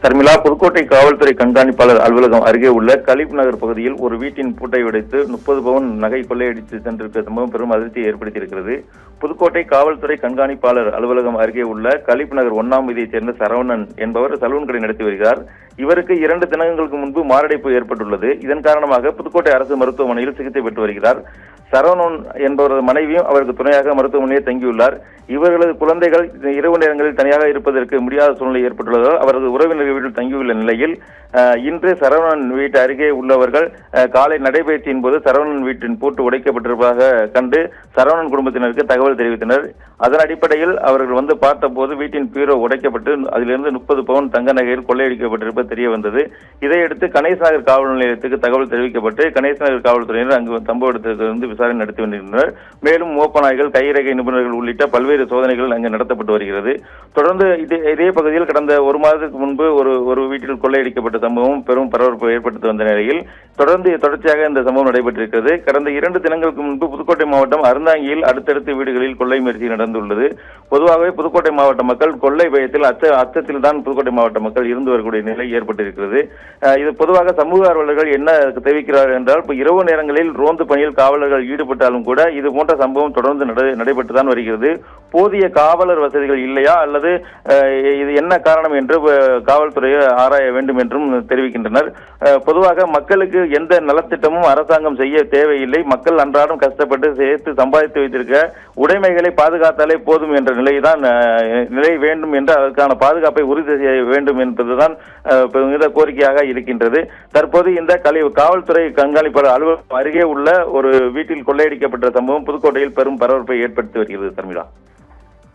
தர்மிளா, புதுக்கோட்டை காவல்துறை கண்காணிப்பாளர் அலுவலகம் அருகே உள்ள கலீப் நகர் பகுதியில் ஒரு வீட்டின் பூட்டை உடைத்து 30 பவுன் நகை கொள்ளையடித்து சென்றிருக்க சம்பவம் பெரும் அதிர்ச்சியை ஏற்படுத்தியிருக்கிறது. புதுக்கோட்டை காவல்துறை கண்காணிப்பாளர் அலுவலகம் அருகே உள்ள கலீப் நகர் 1ஆம் வீதியைச் சேர்ந்த சரவணன் என்பவர் சலூன் கடை நடத்தி வருகிறார். இவருக்கு 2 தினங்களுக்கு முன்பு மாரடைப்பு ஏற்பட்டுள்ளது. இதன் காரணமாக புதுக்கோட்டை அரசு மருத்துவமனையில் சிகிச்சை பெற்று வருகிறார். சரவணன் என்பவரது மனைவியும் அவருக்கு துணையாக மருத்துவமனையில் தங்கியுள்ளார். இவர்களது குழந்தைகள் இரவு நேரங்களில் தனியாக இருப்பதற்கு முடியாத சூழ்நிலை ஏற்பட்டுள்ளதால் அவரது உறவினர்கள் வீட்டில் தங்கியுள்ள நிலையில் இன்று சரவணன் வீட்டு அருகே உள்ளவர்கள் காலை நடைபயிற்சியின் போது சரவணன் வீட்டின் பூட்டு உடைக்கப்பட்டிருப்பதாக கண்டு சரவணன் குடும்பத்தினருக்கு தகவல் தெரிவித்தனர். அதன் அடிப்படையில் அவர்கள் வந்து பார்த்தபோது வீட்டின் பீரோ உடைக்கப்பட்டு அதிலிருந்து 30 பவுன் தங்க நகையில் கொள்ளையடிக்கப்பட்டிருப்பது தெரிய வந்தது. இதையடுத்து கணேச நகர் காவல் நிலையத்துக்கு தகவல் தெரிவிக்கப்பட்டு கணேச நகர் காவல்துறையினர் அங்கு சம்பவ இடத்திலிருந்து விசாரணை நடத்தி வருகின்றனர். மேலும் மோப்ப நாய்கள், கைரேகை நிபுணர்கள் உள்ளிட்ட பல்வேறு சோதனைகள் அங்கு நடத்தப்பட்டு வருகிறது. தொடர்ந்து இதே பகுதியில் கடந்த 1 மாதத்துக்கு முன்பு ஒரு வீட்டில் கொள்ளையடிக்கப்பட்ட சம்பவம் பெரும் பரபரப்பு ஏற்படுத்தி வந்த நிலையில் தொடர்ச்சியாக இந்த சம்பவம் நடைபெற்றிருக்கிறது. கடந்த 2 தினங்களுக்கு முன்பு புதுக்கோட்டை மாவட்டம் அறந்தாங்கியில் அடுத்தடுத்து வீடுகளில் கொள்ளை முயற்சி நடந்துள்ளது. பொதுவாகவே புதுக்கோட்டை மாவட்ட மக்கள் கொள்ளை பயத்தில் அச்சத்தில் தான் புதுக்கோட்டை மாவட்ட மக்கள் இருந்து வரக்கூடிய நிலை ஏற்பட்டிருக்கிறது. இது பொதுவாக சமூக ஆர்வலர்கள் என்ன தெரிவிக்கிறார்கள் என்றால், இரவு நேரங்களில் ரோந்து பணியில் காவலர்கள் ஈடுபட்டாலும் கூட இது போன்ற சம்பவம் தொடர்ந்து நடைபெற்றுதான் வருகிறது. போதிய காவலர் வசதிகள் இல்லையா அல்லது இது என்ன காரணம் என்று காவல்துறையை ஆராய வேண்டும் என்றும் தெரிவிக்கின்றனர். பொதுவாக மக்களுக்கு எந்த நலத்திட்டமும் அரசாங்கம் செய்ய தேவையில்லை. மக்கள் அன்றாடம் கஷ்டப்பட்டு சேர்த்து சம்பாதித்து வைத்திருக்க உடைமைகளை பாதுகாத்தாலே போதும் என்ற நிலை வேண்டும் என்று அதற்கான பாதுகாப்பை உறுதி செய்ய வேண்டும் என்பதுதான் கோரிக்கையாக இருக்கின்றது. தற்போது இந்த காவல்துறை கண்காணிப்பாளர் அலுவலகம் அருகே உள்ள ஒரு வீட்டில் கொள்ளையடிக்கப்பட்ட சம்பவம் புதுக்கோட்டையில் பெரும் பரபரப்பை ஏற்படுத்தி வருகிறது. தர்மிளா.